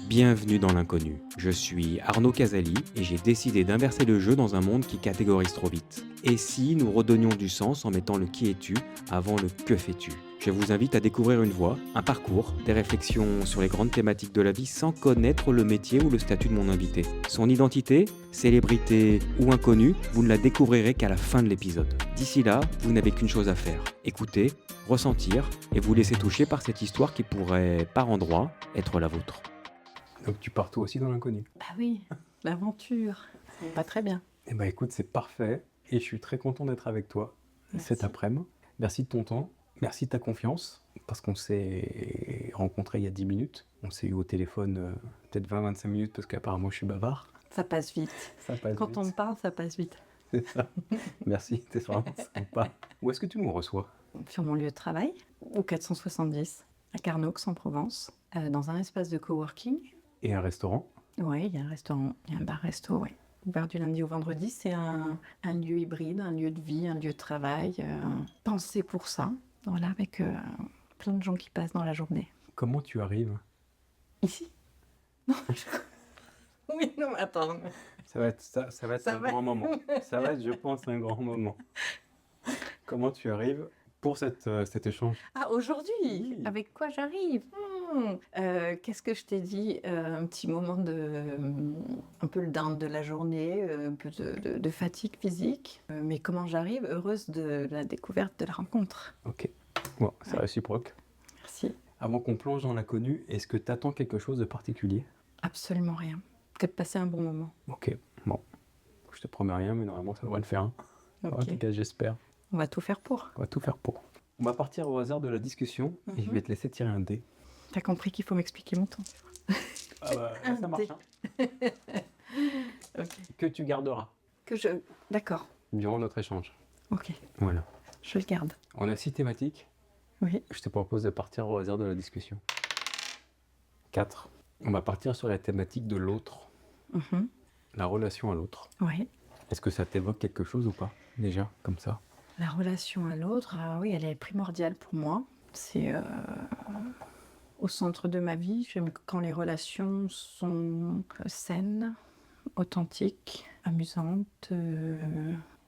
Bienvenue dans l'inconnu. Je suis Arnaud Casali et j'ai décidé d'inverser le jeu dans un monde qui catégorise trop vite. Et si nous redonnions du sens en mettant le qui es-tu avant le que fais-tu? Je vous invite à découvrir une voie, un parcours, des réflexions sur les grandes thématiques de la vie sans connaître le métier ou le statut de mon invité. Son identité, célébrité ou inconnu, vous ne la découvrirez qu'à la fin de l'épisode. D'ici là, vous n'avez qu'une chose à faire, écouter, ressentir et vous laisser toucher par cette histoire qui pourrait, par endroits, être la vôtre. Donc tu pars toi aussi dans l'inconnu. Bah oui, l'aventure. Pas très bien. Eh ben écoute, c'est parfait et je suis très content d'être avec toi cet après-midi. Merci de ton temps, merci de ta confiance parce qu'on s'est rencontrés il y a 10 minutes. On s'est eu au téléphone peut-être 20-25 minutes parce qu'apparemment je suis bavard. Ça passe vite. Ça passe Quand vite. on parle, ça passe vite. C'est ça. Merci, t'es vraiment sympa. Où est-ce que tu nous reçois? Sur mon lieu de travail, au 470, à Carnoux, en Provence, dans un espace de coworking. Et un restaurant? Oui, il y a un restaurant, il y a un bar-resto, oui. Ouvert du lundi au vendredi, c'est un lieu hybride, un lieu de vie, un lieu de travail, pensé pour ça, voilà, avec plein de gens qui passent dans la journée. Comment tu arrives? Ici? Non, oui, non, attends. Ça va être un grand moment. Ça va être, je pense, un grand moment. Comment tu arrives pour cet échange? Ah, aujourd'hui, Oui. avec quoi j'arrive? Qu'est-ce que je t'ai dit? Un petit moment un peu le down de la journée, un peu de fatigue physique. Mais comment j'arrive? Heureuse de la découverte de la rencontre. Ok. Bon, c'est Ouais. réciproque. Merci. Avant qu'on plonge dans l'inconnu, est-ce que tu attends quelque chose de particulier? Absolument rien. Que de passer un bon moment. Ok, bon. Je te promets rien, mais normalement ça devrait le faire. Hein. En Ok. tout cas, j'espère. On va tout faire pour. On va tout faire pour. On va partir au hasard de la discussion et je vais te laisser tirer un dé. T'as compris qu'il faut m'expliquer mon temps. Ah bah, Un ça marche. dé. Hein. Ok. Que tu garderas D'accord. durant notre échange. Ok. Voilà. Je le garde. On a 6 thématiques. Oui. Je te propose de partir au hasard de la discussion. 4. On va partir sur la thématique de l'autre, Mhm. la relation à l'autre. Oui. Est-ce que ça t'évoque quelque chose ou pas, déjà, comme ça? La relation à l'autre, oui, elle est primordiale pour moi. C'est au centre de ma vie. J'aime quand les relations sont saines, authentiques, amusantes.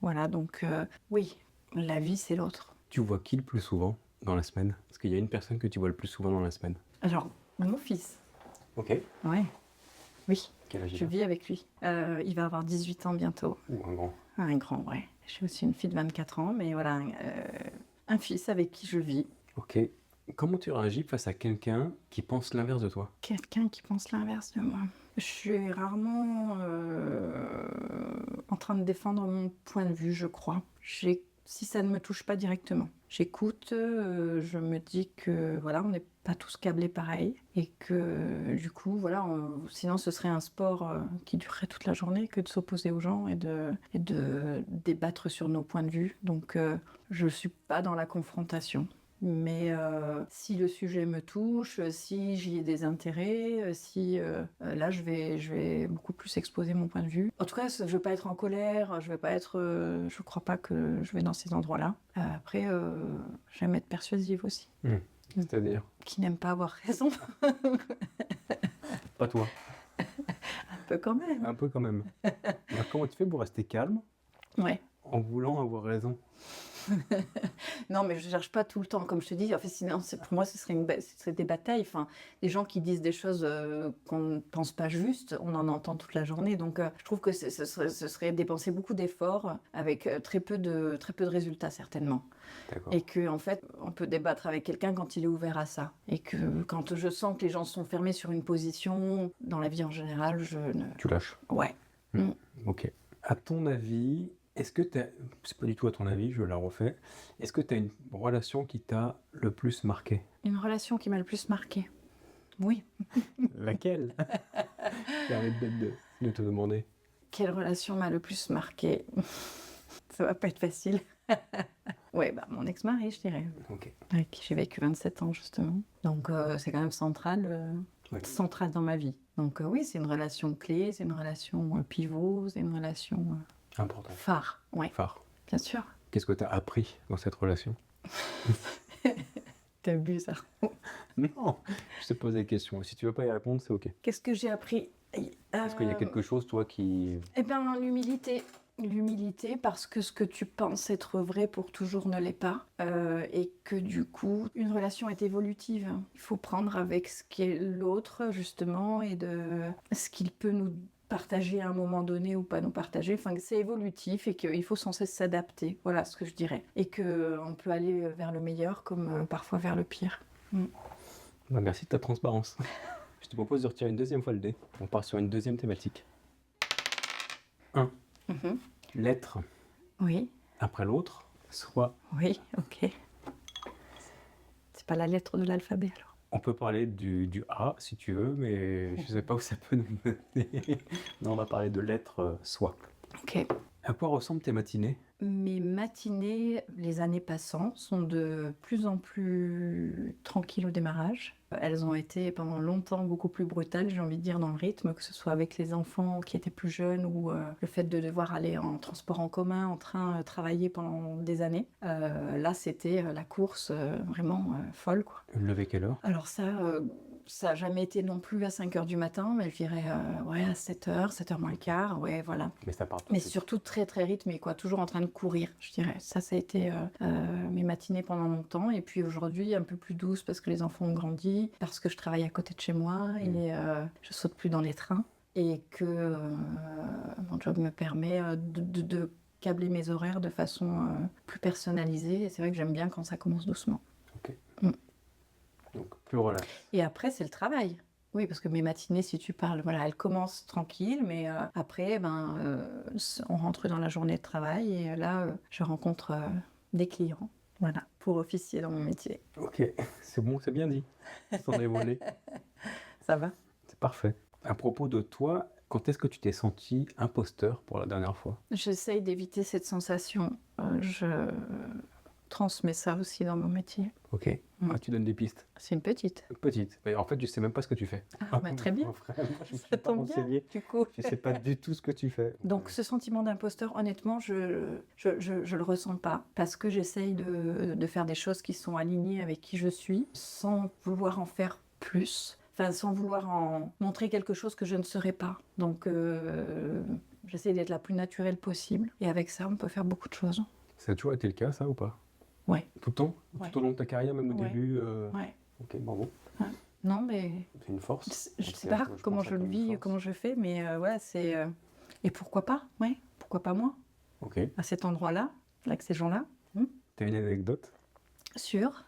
Voilà, donc oui, la vie, c'est l'autre. Tu vois qui le plus souvent dans la semaine? Est-ce qu'il y a une personne que tu vois le plus souvent dans la semaine? Alors, mon fils, Ok. ouais, oui, Quel âge je il a? vis avec lui. Il va avoir 18 ans bientôt. Ou un grand? Un grand, ouais. J'ai aussi une fille de 24 ans, mais voilà, un fils avec qui je vis. Ok. Comment tu réagis face à quelqu'un qui pense l'inverse de toi? Quelqu'un qui pense l'inverse de moi. Je suis rarement en train de défendre mon point de vue, je crois. Si ça ne me touche pas directement. J'écoute, je me dis que voilà, on n'est pas tous câblés pareil et que du coup, voilà, sinon ce serait un sport qui durerait toute la journée que de s'opposer aux gens et de débattre sur nos points de vue. Donc, je ne suis pas dans la confrontation. Mais si le sujet me touche, si j'y ai des intérêts, là je vais beaucoup plus exposer mon point de vue. En tout cas, je ne veux pas être en colère, je ne crois pas que je vais dans ces endroits-là. Après, j'aime être persuasive aussi. C'est-à-dire? Qui n'aime pas avoir raison, Pas toi. un peu quand même. Un peu quand même. Alors, comment tu fais pour rester calme Ouais. en voulant avoir raison? Non, mais je cherche pas tout le temps, comme je te dis. En fait, sinon, pour moi, ce serait des batailles. Enfin, des gens qui disent des choses qu'on ne pense pas justes, on en entend toute la journée. Donc, je trouve que ce serait dépenser beaucoup d'efforts avec très peu de résultats, certainement. D'accord. Et que, en fait, on peut débattre avec quelqu'un quand il est ouvert à ça. Et que quand je sens que les gens sont fermés sur une position, dans la vie en général, je ne. Tu lâches. Ouais. Ok. À ton avis, est-ce que c'est pas du tout à ton avis, je la refais. Est-ce que tu as une relation qui t'a le plus marqué? Une relation qui m'a le plus marquée. Oui. Laquelle? J'ai envie de te demander. Quelle relation m'a le plus marquée? Ça va pas être facile. Ouais, mon ex-mari, je dirais, Ok. avec qui j'ai vécu 27 ans, justement. Donc, c'est quand même central dans ma vie. Donc, oui, c'est une relation clé, c'est une relation pivot, c'est une relation Important. phare. Ouais, Phare. bien sûr. Qu'est-ce que tu as appris dans cette relation? T'abuses, ça. Non, je te pose des questions. Si tu veux pas y répondre, c'est ok. Qu'est-ce que j'ai appris? Est-ce qu'il y a quelque chose, toi, qui... Eh bien, l'humilité. L'humilité, parce que ce que tu penses être vrai pour toujours ne l'est pas. Et que du coup, une relation est évolutive. Il faut prendre avec ce qu'est l'autre, justement, et de ce qu'il peut nous partager à un moment donné ou pas nous partager. Enfin, c'est évolutif et qu'il faut sans cesse s'adapter. Voilà ce que je dirais. Et qu'on peut aller vers le meilleur comme parfois vers le pire. Bah, merci de ta transparence. Je te propose de retirer une deuxième fois le dé. On part sur une deuxième thématique. 1. Mhm. Lettre Oui, après l'autre, soit... oui, ok. C'est pas la lettre de l'alphabet alors. On peut parler du A, si tu veux, mais je sais pas où ça peut nous mener. Non, on va parler de lettre soit. Ok. À quoi ressemblent tes matinées? Mes matinées, les années passant, sont de plus en plus tranquilles au démarrage. Elles ont été pendant longtemps beaucoup plus brutales, j'ai envie de dire, dans le rythme, que ce soit avec les enfants qui étaient plus jeunes ou le fait de devoir aller en transport en commun, en train, travailler pendant des années. Là, c'était la course vraiment folle, quoi. Lever quelle heure? Alors ça n'a jamais été non plus à 5 heures du matin, mais je dirais ouais, à 7 heures, 7 heures moins le quart, ouais, voilà. Mais ça part tout de Mais suite. surtout très très rythmé, quoi, toujours en train de courir, je dirais. Ça a été mes matinées pendant longtemps. Et puis aujourd'hui, un peu plus douce parce que les enfants ont grandi, parce que je travaille à côté de chez moi et je saute plus dans les trains. Et que mon job me permet de câbler mes horaires de façon plus personnalisée. Et c'est vrai que j'aime bien quand ça commence doucement. Donc, plus relax. Et après, c'est le travail. Oui, parce que mes matinées, si tu parles, voilà, elles commencent tranquilles, mais après, on rentre dans la journée de travail et là, je rencontre des clients, voilà, pour officier dans mon métier. Ok, c'est bon, c'est bien dit. Sans dévoiler. Ça va? C'est parfait. À propos de toi, quand est-ce que tu t'es senti imposteur pour la dernière fois? J'essaye d'éviter cette sensation. Je transmets ça aussi dans mon métier. Ok. Ah, tu donnes des pistes. C'est une petite. Petite. Mais en fait, je sais même pas ce que tu fais. Ah, très bien. Vraiment, je me suis Ça pas tombe bien, renseigné. du coup. Je sais pas du tout ce que tu fais. Donc ce sentiment d'imposteur, honnêtement, je le ressens pas parce que j'essaye de faire des choses qui sont alignées avec qui je suis sans vouloir en faire plus, enfin sans vouloir en montrer quelque chose que je ne serais pas. Donc j'essaie d'être la plus naturelle possible et avec ça, on peut faire beaucoup de choses. Ça a toujours été le cas, ça, ou pas? Ouais. Tout le temps? Ouais. Tout au long de ta carrière, même au Ouais. début Ouais. Ok, bravo. Non, mais C'est une force. je Donc, sais pas comment pense je ça le comme une vis, force. comment je fais, mais ouais, c'est... Et pourquoi pas? Ouais, pourquoi pas moi? Ok. À cet endroit-là, avec ces gens-là? T'as une anecdote? Sûr.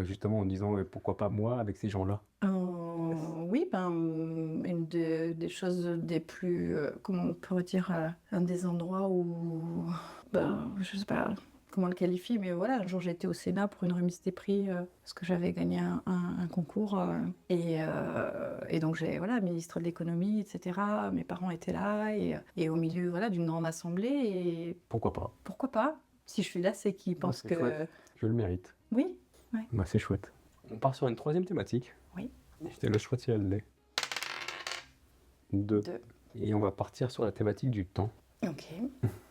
Justement en disant pourquoi pas moi avec ces gens-là? Oui, une des choses des plus, comment on pourrait dire, un des endroits où, je sais pas comment le qualifier, mais voilà, un jour j'étais au Sénat pour une remise des prix, parce que j'avais gagné un concours, et donc j'ai, voilà, ministre de l'économie, etc. Mes parents étaient là, et au milieu, voilà, d'une grande assemblée, et Pourquoi pas? pourquoi pas? Si je suis là, c'est qu'ils pensent c'est que... chouette. Je le mérite. Oui, Bah, c'est chouette. On part sur une troisième thématique. Oui. C'était le choix de ciel lait. 2. Deux. Et on va partir sur la thématique du temps. ok.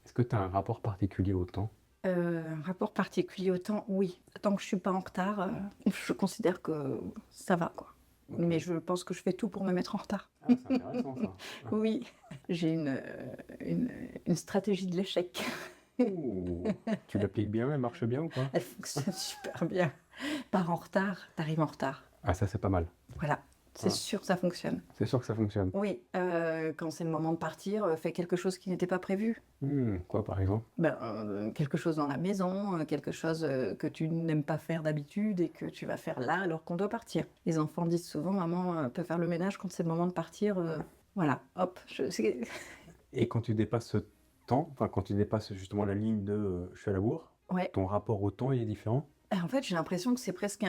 Est-ce que tu as un rapport particulier au temps? Un rapport particulier au temps, oui. Tant que je suis pas en retard, je considère que ça va, quoi. Ok. Mais je pense que je fais tout pour me mettre en retard. Ah, c'est intéressant ça. Oui, j'ai une stratégie de l'échec. Ouh. Tu l'appliques bien, elle marche bien ou pas? Elle fonctionne super bien. Pars en retard, t'arrives en retard. Ah, ça c'est pas mal. Voilà, c'est Ah. sûr que ça fonctionne. C'est sûr que ça fonctionne. Oui, quand c'est le moment de partir, fais quelque chose qui n'était pas prévu. Quoi par exemple? Quelque chose dans la maison, quelque chose que tu n'aimes pas faire d'habitude et que tu vas faire là alors qu'on doit partir. Les enfants disent souvent, maman peut faire le ménage quand c'est le moment de partir. Voilà, hop. Et quand tu dépasses ce temps, enfin quand tu dépasses justement la ligne de je suis à la bourre, Ouais. ton rapport au temps il est différent? En fait, j'ai l'impression que c'est presque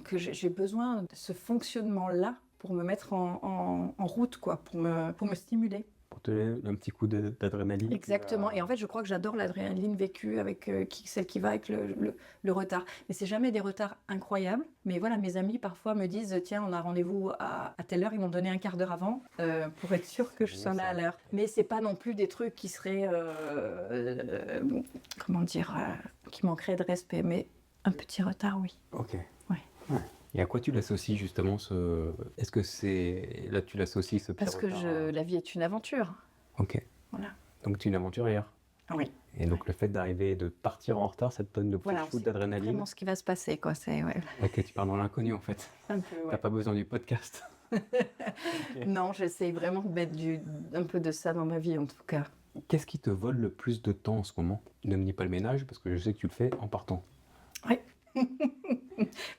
que j'ai besoin de ce fonctionnement-là pour me mettre en route, quoi, pour me stimuler. Pour te donner un petit coup d'adrénaline. Exactement. Et en fait, je crois que j'adore l'adrénaline vécue avec celle qui va avec le retard. Mais c'est jamais des retards incroyables. Mais voilà, mes amis parfois me disent tiens, on a rendez-vous à telle heure. Ils m'ont donné un quart d'heure avant pour être sûr que je sois là à l'heure. Mais c'est pas non plus des trucs qui seraient comment dire qui manqueraient de respect. Mais un petit retard, oui. Ok. Ouais. Et à quoi tu l'associes justement ce... Est-ce que c'est... Là, tu l'associes ce Parce petit que retard la vie est une aventure. Ok. Voilà. Donc tu es une aventurière. Oui. Et donc le fait d'arriver, de partir en retard, ça te donne le petit Voilà, shoot c'est d'adrénaline. vraiment ce qui va se passer, quoi. C'est ouais. Ok, tu pars dans l'inconnu en fait. Un peu, T'as ouais. pas besoin du podcast. Non, j'essaye vraiment de mettre un peu de ça dans ma vie, en tout cas. Qu'est-ce qui te vole le plus de temps en ce moment? Ne me dis pas le ménage parce que je sais que tu le fais en partant.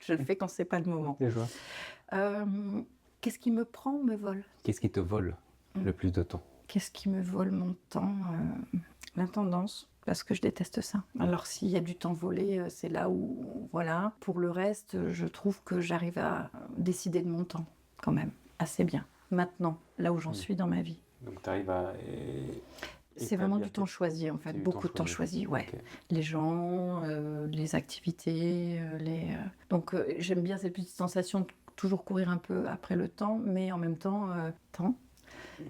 Je le fais quand c'est pas le moment. Déjà. Qu'est-ce qui me prend ou me vole? Qu'est-ce qui te vole le plus de temps? Qu'est-ce qui me vole mon temps? L'intendance, parce que je déteste ça. Alors s'il y a du temps volé, c'est là où, voilà. Pour le reste, je trouve que j'arrive à décider de mon temps, quand même, assez bien. Maintenant, là où j'en suis dans ma vie. Donc tu arrives à... C'est vraiment du temps choisi, en fait, du beaucoup temps de temps choisi. choisi, ouais. Ok. Les gens, les activités, Donc j'aime bien cette petite sensation de toujours courir un peu après le temps, mais en même temps, temps.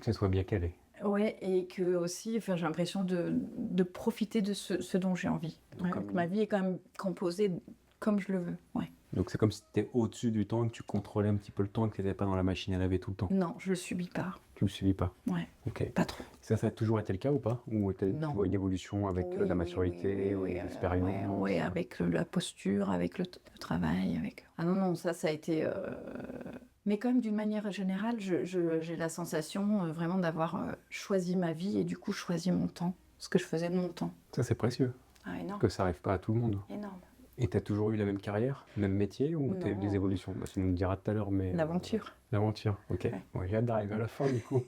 Que ce soit bien calé. Ouais, et que aussi, enfin, j'ai l'impression de profiter de ce dont j'ai envie. Donc, Ouais, comme- ma vie est quand même composée comme je le veux. Ouais. Donc c'est comme si tu étais au-dessus du temps et que tu contrôlais un petit peu le temps et que tu n'étais pas dans la machine à laver tout le temps. Non, je le subis pas. Tu le suivis pas. Ouais, Ok. pas trop. Ça a toujours été le cas ou pas? Ou tu Non. vois une évolution avec la maturité, l'expérience? Oui, avec la posture, avec le travail, avec. Ah non, non, ça a été. Mais quand même, d'une manière générale, j'ai la sensation vraiment d'avoir choisi ma vie et du coup choisi mon temps, ce que je faisais de mon temps. Ça c'est précieux, Ah, parce énorme, que ça arrive pas à tout le monde. énorme. Et tu as toujours eu la même carrière, même métier ou tu as eu Non. des évolutions? Bah, tu nous le diras tout à l'heure, mais... L'aventure. L'aventure, ok. Ouais. Ouais, j'ai hâte d'arriver à la fin du coup.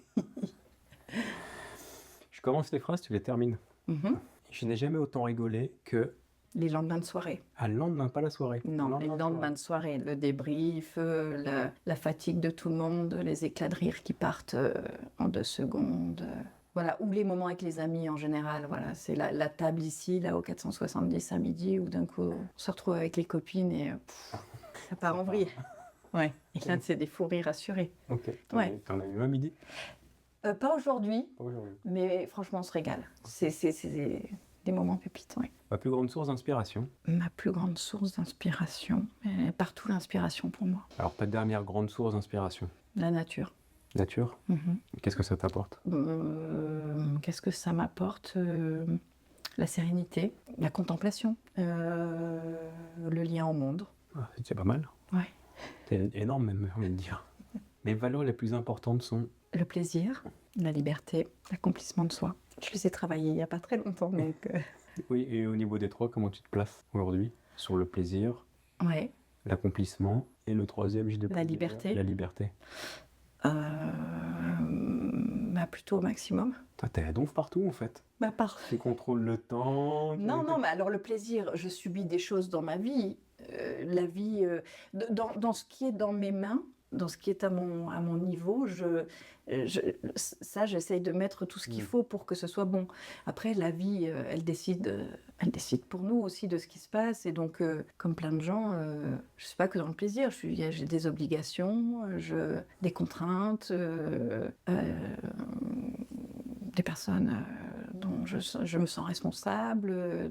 Je commence les phrases, tu les termines. Mhm. Je n'ai jamais autant rigolé que Les lendemains de soirée. à le lendemain, pas la soirée. Non, les de lendemains de soirée, le débrief, la fatigue de tout le monde, les éclats de rire qui partent en 2 secondes. Voilà, ou les moments avec les amis en général. Voilà, c'est la table ici, là au 470 à midi, où d'un coup on se retrouve avec les copines et ça part en vrille. Ouais. Et là, c'est des fous rires assurés. Ok, Ouais. t'en as eu un midi? Pas aujourd'hui, Pas aujourd'hui. mais franchement, on se régale. C'est des moments pépites, ouais. Ma plus grande source d'inspiration. Ma plus grande source d'inspiration, partout l'inspiration pour moi, Alors ta dernière grande source d'inspiration. la nature. Nature, Mhm. qu'est-ce que ça t'apporte? Qu'est-ce que ça m'apporte? La sérénité, la contemplation, le lien au monde. Ah, c'est pas mal. Ouais. C'est énorme même, j'ai envie de dire. Mes valeurs les plus importantes sont... Le plaisir, la liberté, l'accomplissement de soi. Je les ai travaillés il n'y a pas très longtemps, donc... Oui, et au niveau des trois, comment tu te places aujourd'hui? Sur le plaisir, Ouais. l'accomplissement, et le troisième, je l'ai pas La dit, liberté. La liberté. Plutôt au maximum. Toi, t'es à donf partout en fait. Tu contrôles le temps. Non, non, mais alors le plaisir, je subis des choses dans ma vie. La vie, dans ce qui est dans mes mains, dans ce qui est à mon niveau, ça, j'essaye de mettre tout ce qu'il faut pour que ce soit bon. Après, la vie, elle décide pour nous aussi de ce qui se passe. Et donc, comme plein de gens, je ne suis pas que dans le plaisir. J'ai des obligations, des contraintes, des personnes dont je me sens responsable.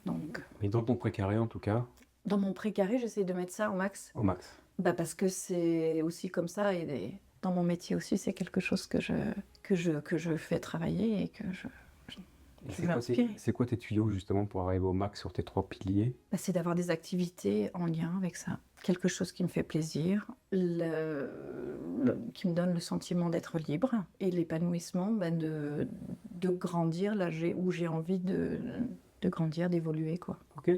Donc, Mais dans ton précaré en tout cas, dans mon précaré, j'essaie de mettre ça au max. au max. Parce que c'est aussi comme ça, et dans mon métier aussi, c'est quelque chose que je fais travailler et que je veux inspirer. C'est quoi tes tuyaux justement pour arriver au max sur tes trois piliers? C'est d'avoir des activités en lien avec ça. Quelque chose qui me fait plaisir, qui me donne le sentiment d'être libre, et l'épanouissement de grandir là où j'ai envie de grandir, d'évoluer, quoi. Ok.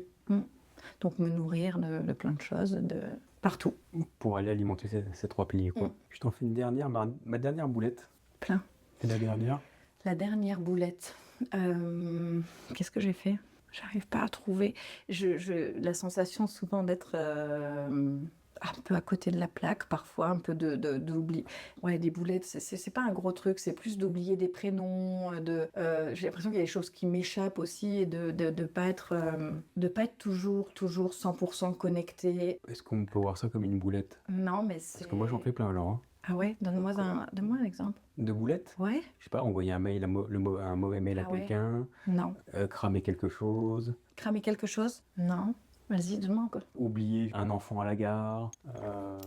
Donc me nourrir de plein de choses, de partout. Pour aller alimenter ces trois piliers quoi. Je t'en fais une dernière, ma dernière boulette. Plein. Et la dernière? La dernière boulette. Qu'est-ce que j'ai fait? J'arrive pas à trouver. La sensation souvent d'être un peu à côté de la plaque, parfois, un peu d'oubli. Ouais, des boulettes, c'est pas un gros truc, c'est plus d'oublier des prénoms. J'ai l'impression qu'il y a des choses qui m'échappent aussi, et de pas être toujours 100% connecté. Est-ce qu'on peut voir ça comme une boulette? Non, mais c'est... Parce que moi j'en fais plein alors. Hein. Ah ouais, donne-moi un exemple. De boulettes? Ouais? Je sais pas, envoyer un mail, un mauvais mail à Ah ouais. quelqu'un, Non. cramer quelque chose. Cramer quelque chose? Non. Vas-y, demande quoi. Oublier un enfant à la gare.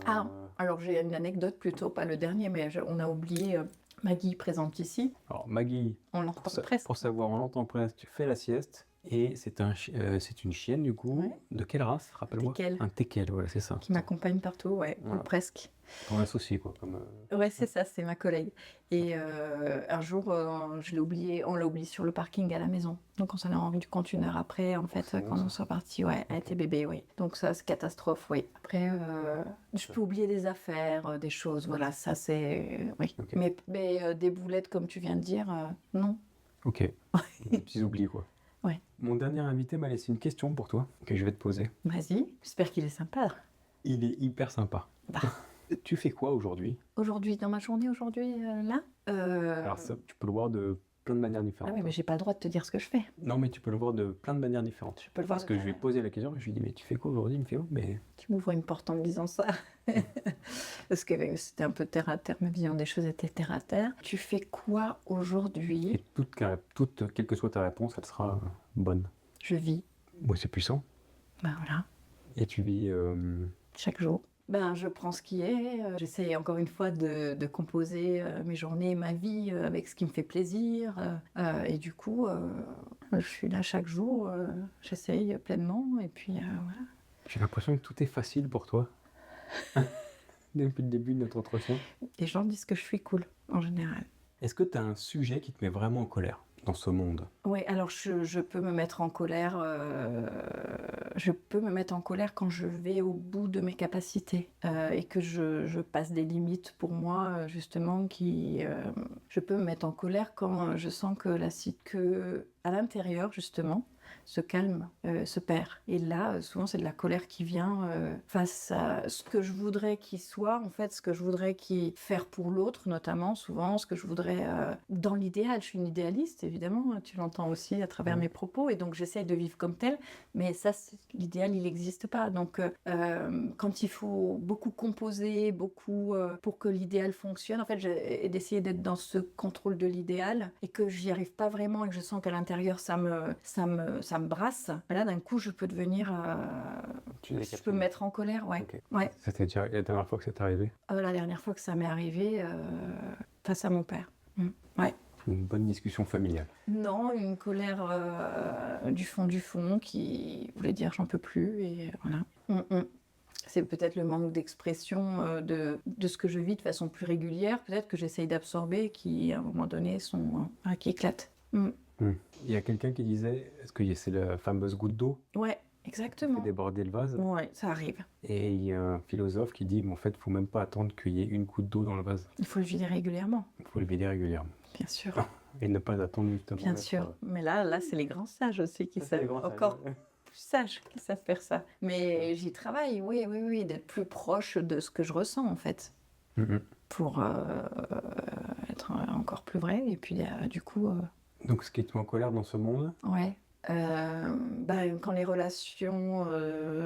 Ah, alors j'ai une anecdote plutôt, pas le dernier, mais on a oublié Maggie présente ici. Alors Maggie, On l'entend presque. pour savoir, on l'entend presque, tu fais la sieste. Et c'est c'est une chienne du coup. Ouais. De quelle race, rappelle-moi? Teckel. Un teckel, voilà, c'est ça. Qui m'accompagne partout, ouais, Voilà. ou presque. Ton associé, quoi. Comme, Ouais, c'est ça, c'est ma collègue. Et un jour, je l'ai oublié, on l'a oublié sur le parking à la maison. Donc on s'en est rendu compte une heure après, en fait, c'est bon, quand ça. on soit parti, ouais, elle était bébé, oui. Donc ça, c'est catastrophe, oui. Après, je peux oublier des affaires, des choses, voilà, ça c'est, oui. Ok. Mais des boulettes, comme tu viens de dire, non. Ok. Des petits oublis, quoi. Ouais. Mon dernier invité m'a laissé une question pour toi, que je vais te poser. Vas-y, j'espère qu'il est sympa. Il est hyper sympa. Bah. Tu fais quoi aujourd'hui? Aujourd'hui, dans ma journée, aujourd'hui, là Alors ça, tu peux le voir de plein de manières Ah différentes. oui, mais j'ai pas le droit de te dire ce que je fais. Non, mais tu peux le voir de plein de manières différentes. Je peux le voir Parce que je lui ai posé la question et je lui ai dit, mais tu fais quoi aujourd'hui? Il me fait, oh, mais... Tu m'ouvres une porte en me disant ça. Parce que c'était un peu terre à terre, ma vision des choses était terre à terre. Tu fais quoi Et aujourd'hui? quelle que soit ta réponse, elle sera bonne. Je vis. Ouais, c'est puissant. Ben voilà, Et tu vis... chaque jour. Ben, je prends ce qui est. J'essaie encore une fois de composer mes journées, ma vie avec ce qui me fait plaisir. Et du coup, je suis là chaque jour. J'essaye pleinement. Et puis voilà. J'ai l'impression que tout est facile pour toi. Depuis le début de notre entretien. Les gens disent que je suis cool, en général. Est-ce que tu as un sujet qui te met vraiment en colère dans ce monde? Oui, alors je peux me mettre en colère. Je peux me mettre en colère quand je vais au bout de mes capacités et que je passe des limites pour moi, justement, je peux me mettre en colère quand je sens que à l'intérieur, justement, se calme, se perd. Et là, souvent, c'est de la colère qui vient face à ce que je voudrais qu'il soit, en fait, ce que je voudrais qu'il faire pour l'autre, notamment, souvent, ce que je voudrais dans l'idéal. Je suis une idéaliste, évidemment, tu l'entends aussi à travers mes propos, et donc j'essaye de vivre comme telle, mais ça, l'idéal, il n'existe pas. Donc, quand il faut beaucoup composer, beaucoup pour que l'idéal fonctionne, en fait, j'ai d'essayer d'être dans ce contrôle de l'idéal et que j'y arrive pas vraiment et que je sens qu'à l'intérieur, ça me brasse. Là, d'un coup, je peux devenir... je peux me mettre en colère, ouais. Ok. Ouais. C'était déjà la dernière fois que c'est arrivé? La dernière fois que ça m'est arrivé, face à mon père. Ouais. Une bonne discussion familiale. Non, une colère du fond qui voulait dire j'en peux plus et voilà. C'est peut-être le manque d'expression de ce que je vis de façon plus régulière, peut-être que j'essaye d'absorber, qui à un moment donné qui éclate. Il y a quelqu'un qui disait, est-ce que c'est la fameuse goutte d'eau Ouais, qui exactement. fait déborder le vase? Ouais, ça arrive. Et il y a un philosophe qui dit, mais en fait, il ne faut même pas attendre qu'il y ait une goutte d'eau dans le vase. Il faut le vider régulièrement, Il faut le vider régulièrement. bien sûr. Et ne pas attendre justement. Bien d'être, sûr. Mais là, c'est les grands sages aussi qui ça, c'est savent les grands sages. encore plus sages qui savent faire ça. Mais j'y travaille, oui, d'être plus proche de ce que je ressens en fait, pour être encore plus vrai. Et puis du coup, Donc, ce qui te met en colère dans ce monde, ouais. Quand les relations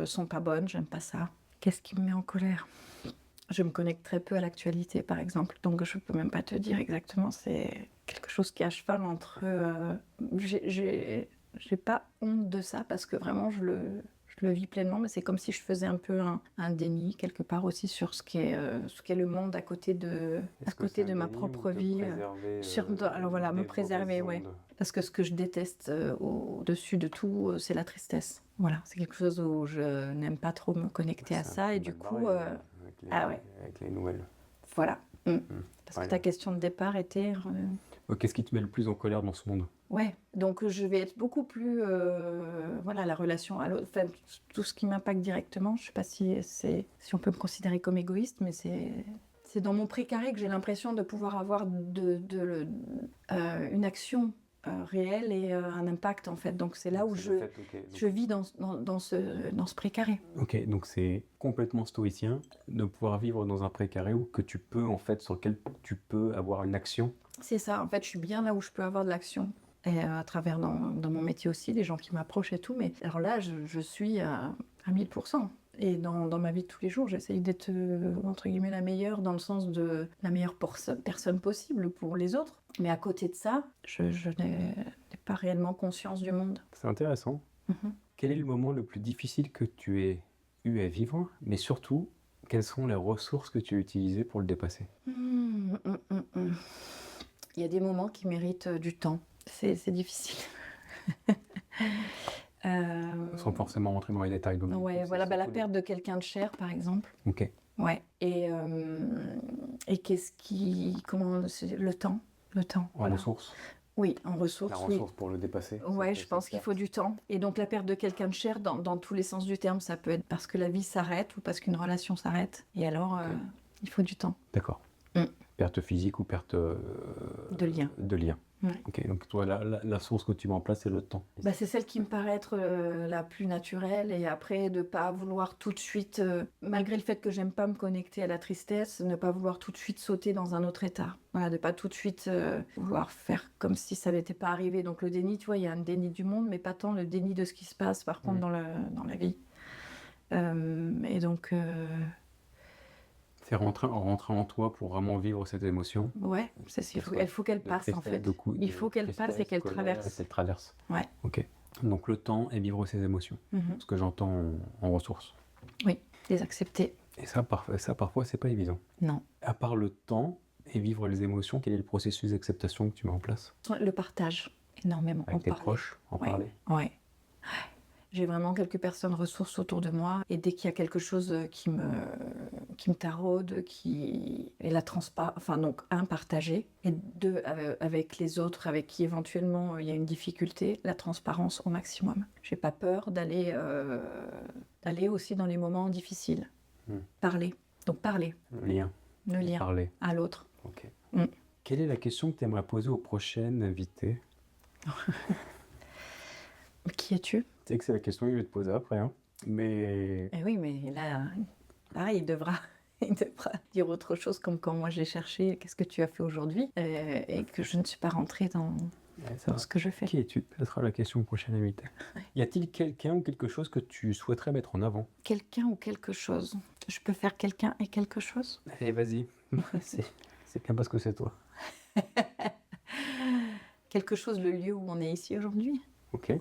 sont pas bonnes, j'aime pas ça. Qu'est-ce qui me met en colère? Je me connecte très peu à l'actualité, par exemple, donc je peux même pas te dire exactement. C'est quelque chose qui est à cheval entre. J'ai pas honte de ça parce que vraiment je le vis pleinement, mais c'est comme si je faisais un peu un déni quelque part aussi sur ce qu'est le monde à côté de ma propre vie. Alors voilà, me préserver, ouais. Parce que ce que je déteste au-dessus de tout, c'est la tristesse. Voilà, c'est quelque chose où je n'aime pas trop me connecter à ça et du coup, avec les nouvelles. voilà. Parce que ta question de départ était... Qu'est-ce qui te met le plus en colère dans ce monde? Ouais, donc je vais être beaucoup plus... la relation à l'autre, enfin, tout ce qui m'impacte directement, je sais pas si on peut me considérer comme égoïste, mais c'est dans mon précaré que j'ai l'impression de pouvoir avoir une action réelle et un impact en fait. Donc c'est là où je vis dans ce précaré. Ok, donc c'est complètement stoïcien de pouvoir vivre dans un précaré où que tu peux en fait sur lequel tu peux avoir une action. C'est ça, en fait je suis bien là où je peux avoir de l'action. Et à travers dans mon métier aussi, les gens qui m'approchent et tout. Mais alors là, je suis à 1000%. Et dans ma vie de tous les jours, j'essaye d'être, entre guillemets, la meilleure, dans le sens de la meilleure personne possible pour les autres. Mais à côté de ça, je n'ai pas réellement conscience du monde. C'est intéressant. Quel est le moment le plus difficile que tu aies eu à vivre, mais surtout, quelles sont les ressources que tu as utilisées pour le dépasser? Il y a des moments qui méritent du temps. C'est difficile. Sans forcément rentrer dans les détails. Donc, Ouais, c'est voilà, la surtout perte de quelqu'un de cher, par exemple. Ok. Ouais. Et comment, c'est le temps. Le temps. En Voilà. ressources. Oui, en ressources. La Oui. ressource pour le dépasser. Ouais, je pense qu'il faut du temps. Et donc la perte de quelqu'un de cher, dans tous les sens du terme, ça peut être parce que la vie s'arrête ou parce qu'une relation s'arrête. Et alors, il faut du temps. D'accord. Mm. Perte physique ou perte De lien. De lien. Ouais. Ok, donc toi, la source que tu mets en place, c'est le temps. C'est celle qui me paraît être la plus naturelle. Et après, de ne pas vouloir tout de suite, malgré le fait que j'aime pas me connecter à la tristesse, ne pas vouloir tout de suite sauter dans un autre état. Voilà, de pas tout de suite vouloir faire comme si ça n'était pas arrivé. Donc le déni, tu vois, il y a un déni du monde, mais pas tant le déni de ce qui se passe, par contre, dans la vie. Et donc... C'est rentrer en toi pour vraiment vivre cette émotion. Ouais, il faut qu'elle passe en fait. Il faut qu'elle passe et qu'elle traverse. Qu'elle traverse. Ouais. Ok. Donc le temps et vivre ses émotions. Ce que j'entends en ressources. Oui, les accepter. Et ça, parfois, c'est pas évident. Non. À part le temps et vivre les émotions, quel est le processus d'acceptation que tu mets en place? Le partage, énormément. Avec tes proches, en parler. Ouais. J'ai vraiment quelques personnes ressources autour de moi et dès qu'il y a quelque chose qui me taraude, et la donc partager, et deux, avec les autres avec qui éventuellement il y a une difficulté, la transparence au maximum. J'ai pas peur d'aller aussi dans les moments difficiles. Parler. Donc parler. Le lien. Parler. À l'autre. Ok. Quelle est la question que tu aimerais poser aux prochaines invitées? Qui es-tu? Tu sais que c'est la question que je vais te poser après, hein. Mais... Eh oui, mais là, pareil, il devra dire autre chose, comme quand moi j'ai cherché qu'est-ce que tu as fait aujourd'hui, et que je ne suis pas rentrée dans ce que je fais. Qui es-tu? Ça sera la question au prochain invité. Ouais. Y a-t-il quelqu'un ou quelque chose que tu souhaiterais mettre en avant? Quelqu'un ou quelque chose. Je peux faire quelqu'un et quelque chose? Allez, vas-y. C'est bien parce que c'est toi. Quelque chose, le lieu où on est ici aujourd'hui,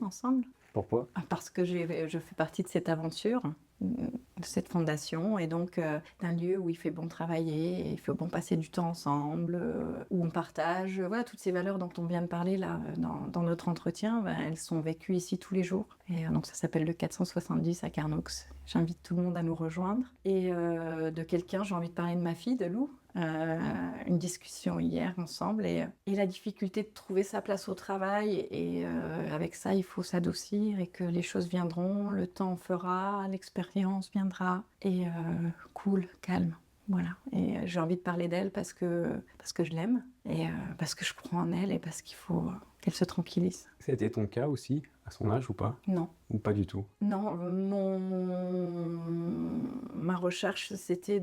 ensemble. Pourquoi? Parce que je fais partie de cette aventure, de cette fondation, et donc d'un lieu où il fait bon travailler, il fait bon passer du temps ensemble, où on partage. Voilà, toutes ces valeurs dont on vient de parler là, dans notre entretien, elles sont vécues ici tous les jours. Et donc ça s'appelle le 470 à Carnoux. J'invite tout le monde à nous rejoindre. Et de quelqu'un, j'ai envie de parler de ma fille, de Lou. Une discussion hier ensemble et la difficulté de trouver sa place au travail et avec ça il faut s'adoucir et que les choses viendront, le temps fera, l'expérience viendra et cool, calme, voilà. Et j'ai envie de parler d'elle parce que je l'aime et parce que je crois en elle et parce qu'il faut qu'elle se tranquillise. C'était ton cas aussi, à son âge ou pas? Non. Ou pas du tout? Non, ma recherche, c'était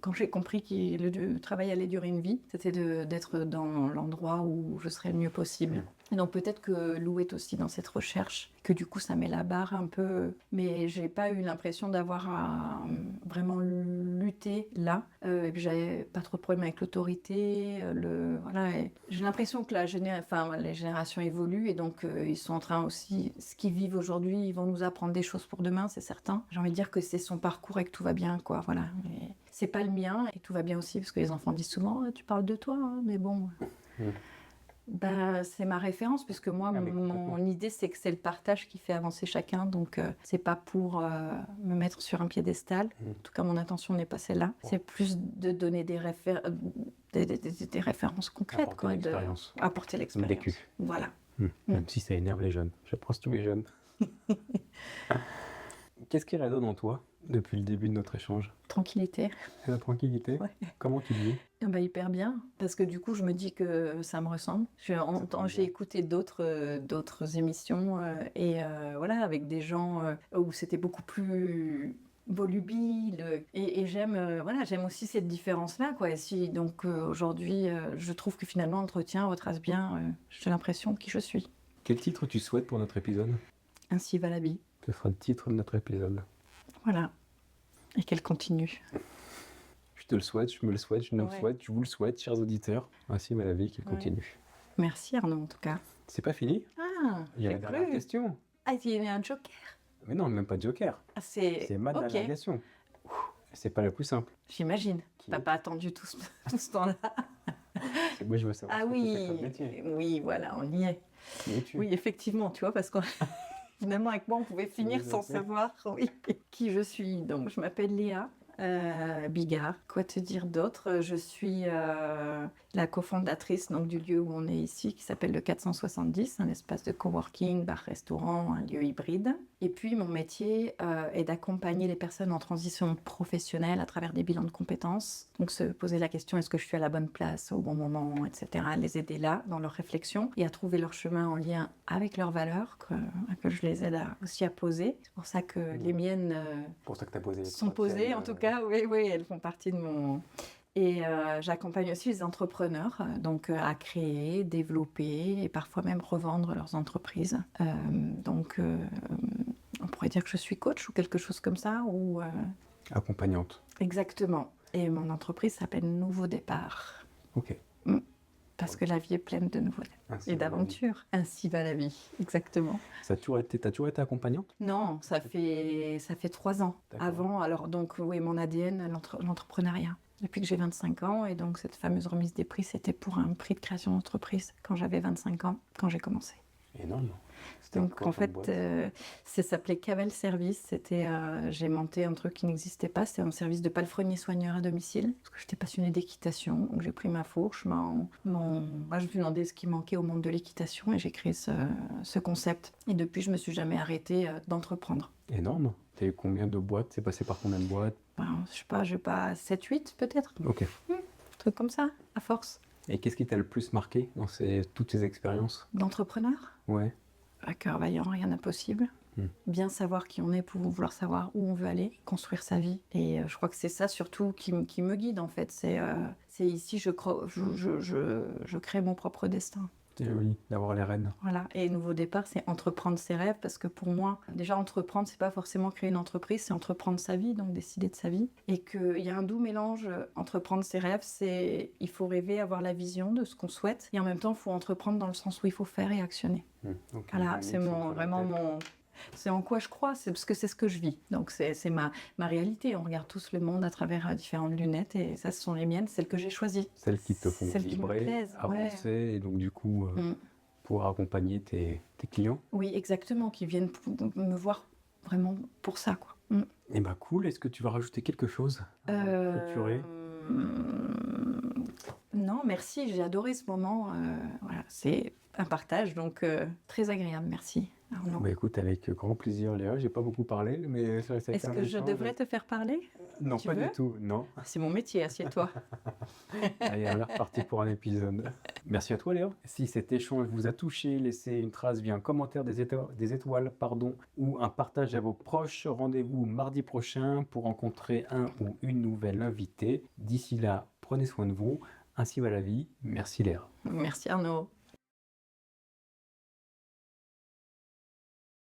quand j'ai compris que le travail allait durer une vie, c'était d'être dans l'endroit où je serais le mieux possible. Et donc peut-être que Lou est aussi dans cette recherche, que du coup ça met la barre un peu, mais j'ai pas eu l'impression d'avoir à vraiment lutter là. Et puis j'avais pas trop de problèmes avec l'autorité, voilà. Et j'ai l'impression que les générations évoluent et donc ils sont en train aussi, ce qu'ils vivent aujourd'hui, ils vont nous apprendre des choses pour demain, c'est certain. J'ai envie de dire que c'est son parcours et que tout va bien, quoi, voilà. Et c'est pas le mien et tout va bien aussi parce que les enfants disent souvent tu parles de toi, hein, mais bon. C'est ma référence puisque moi mon idée c'est que c'est le partage qui fait avancer chacun, donc c'est pas pour me mettre sur un piédestal, en tout cas mon intention n'est pas celle-là, c'est plus de donner des références concrètes, apporter l'expérience, vécu. Voilà. Même si ça énerve les jeunes, je pense tous les jeunes. Qu'est-ce qui résonne en toi depuis le début de notre échange? Tranquillité. La tranquillité? Ouais. Comment tu le vis? Hyper bien, parce que du coup je me dis que ça me ressemble. J'ai écouté d'autres émissions et voilà, avec des gens où c'était beaucoup plus volubile et j'aime aussi cette différence-là, quoi. Et donc aujourd'hui je trouve que finalement l'entretien retrace bien, j'ai l'impression, qui je suis. Quel titre tu souhaites pour notre épisode? Ainsi va la vie. Ce sera le titre de notre épisode. Voilà. Et qu'elle continue. Je te le souhaite, je me le souhaite, je nous le souhaite, je vous le souhaite, chers auditeurs. Ainsi va la vie, qu'elle continue. Merci Arnaud, en tout cas. C'est pas fini? Ah, il y a la dernière question. Ah, il y a un joker. Mais non, même pas de joker. Ah, c'est... C'est mat Ok, d'agréation. C'est pas le plus simple. j'imagine. Qui- T'as pas attendu tout ce temps-là. C'est moi, je veux savoir Ah ce que tu fais comme oui, métier. oui, voilà, on y est. Qui es-tu? Oui, effectivement, tu vois, parce que finalement, avec moi, on pouvait finir Oui, je sans sais. savoir oui, qui je suis. Donc, je m'appelle Léa Bigard. Quoi te dire d'autre? Je suis la cofondatrice donc, du lieu où on est ici, qui s'appelle le 470, un espace de coworking, bar-restaurant, un lieu hybride. Et puis, mon métier est d'accompagner les personnes en transition professionnelle à travers des bilans de compétences. Donc, se poser la question, est-ce que je suis à la bonne place, au bon moment, etc. Les aider là, dans leur réflexion, et à trouver leur chemin en lien avec leurs valeurs, que je les aide aussi à poser. C'est pour ça que les miennes Pour ça que tu as posé les sont trois posées, tiennes, en tout cas. Oui, oui, elles font partie de mon... Et j'accompagne aussi les entrepreneurs donc à créer, développer et parfois même revendre leurs entreprises. On pourrait dire que je suis coach ou quelque chose comme ça. Ou, Accompagnante. exactement. Et mon entreprise s'appelle Nouveau Départ. Ok. Parce que la vie est pleine de nouveaux Ainsi et va la vie. d'aventures. Ainsi va la vie, exactement. T'as toujours été accompagnante? Non, ça fait 3 ans. D'accord. Avant, alors donc oui, mon ADN, l'entrepreneuriat. Depuis que j'ai 25 ans, et donc cette fameuse remise des prix, c'était pour un prix de création d'entreprise quand j'avais 25 ans, quand j'ai commencé. Énorme. C'était Donc quoi en comme fait, boîte? ça s'appelait Cavel Service. C'était, j'ai monté un truc qui n'existait pas. C'était un service de palefrenier soigneur à domicile. Parce que j'étais passionnée d'équitation. Donc j'ai pris ma fourche. Moi, je me suis demandé ce qui manquait au monde de l'équitation et j'ai créé ce concept. Et depuis, je me suis jamais arrêtée d'entreprendre. Énorme. T'as eu combien de boîtes? C'est passé par combien de boîtes? Ben, je sais pas 7-8 peut-être. Ok. Un truc comme ça, à force. Et qu'est-ce qui t'a le plus marqué dans toutes ces expériences? D'entrepreneur, Ouais. à cœur vaillant, rien d'impossible. Bien savoir qui on est pour vouloir savoir où on veut aller, construire sa vie. Et je crois que c'est ça surtout qui me guide en fait. C'est ici, je crée mon propre destin. C'est joli d'avoir les rênes. Voilà. Et nouveau départ, c'est entreprendre ses rêves parce que pour moi, déjà entreprendre, c'est pas forcément créer une entreprise, c'est entreprendre sa vie, donc décider de sa vie. Et qu'il y a un doux mélange. Entreprendre ses rêves, c'est il faut rêver, avoir la vision de ce qu'on souhaite, et en même temps, il faut entreprendre dans le sens où il faut faire et actionner. Donc, Voilà, c'est c'est en quoi je crois, c'est parce que c'est ce que je vis. Donc c'est ma réalité. On regarde tous le monde à travers différentes lunettes et ça, ce sont les miennes, celles que j'ai choisies. Celles qui te font Celles qui me vibrer, plaisent, avancer, et donc du coup, pouvoir accompagner tes clients. Oui, exactement, qui viennent me voir vraiment pour ça, quoi. Et bah cool, est-ce que tu vas rajouter quelque chose avant de clôturer? Non, merci, j'ai adoré ce moment. Voilà, c'est un partage, donc très agréable, merci. Arnaud. Bah écoute, avec grand plaisir Léa, j'ai pas beaucoup parlé, mais ça a été Est-ce un que je échange. devrais te faire parler? Non, Tu pas veux du tout, non. C'est mon métier, assieds-toi. Allez, on est reparti pour un épisode. Merci à toi Léa. Si cet échange vous a touché, laissez une trace via un commentaire des étoiles, ou un partage à vos proches. Rendez-vous mardi prochain pour rencontrer un ou une nouvelle invitée. D'ici là, prenez soin de vous. Ainsi va la vie. Merci Léa. Merci Arnaud.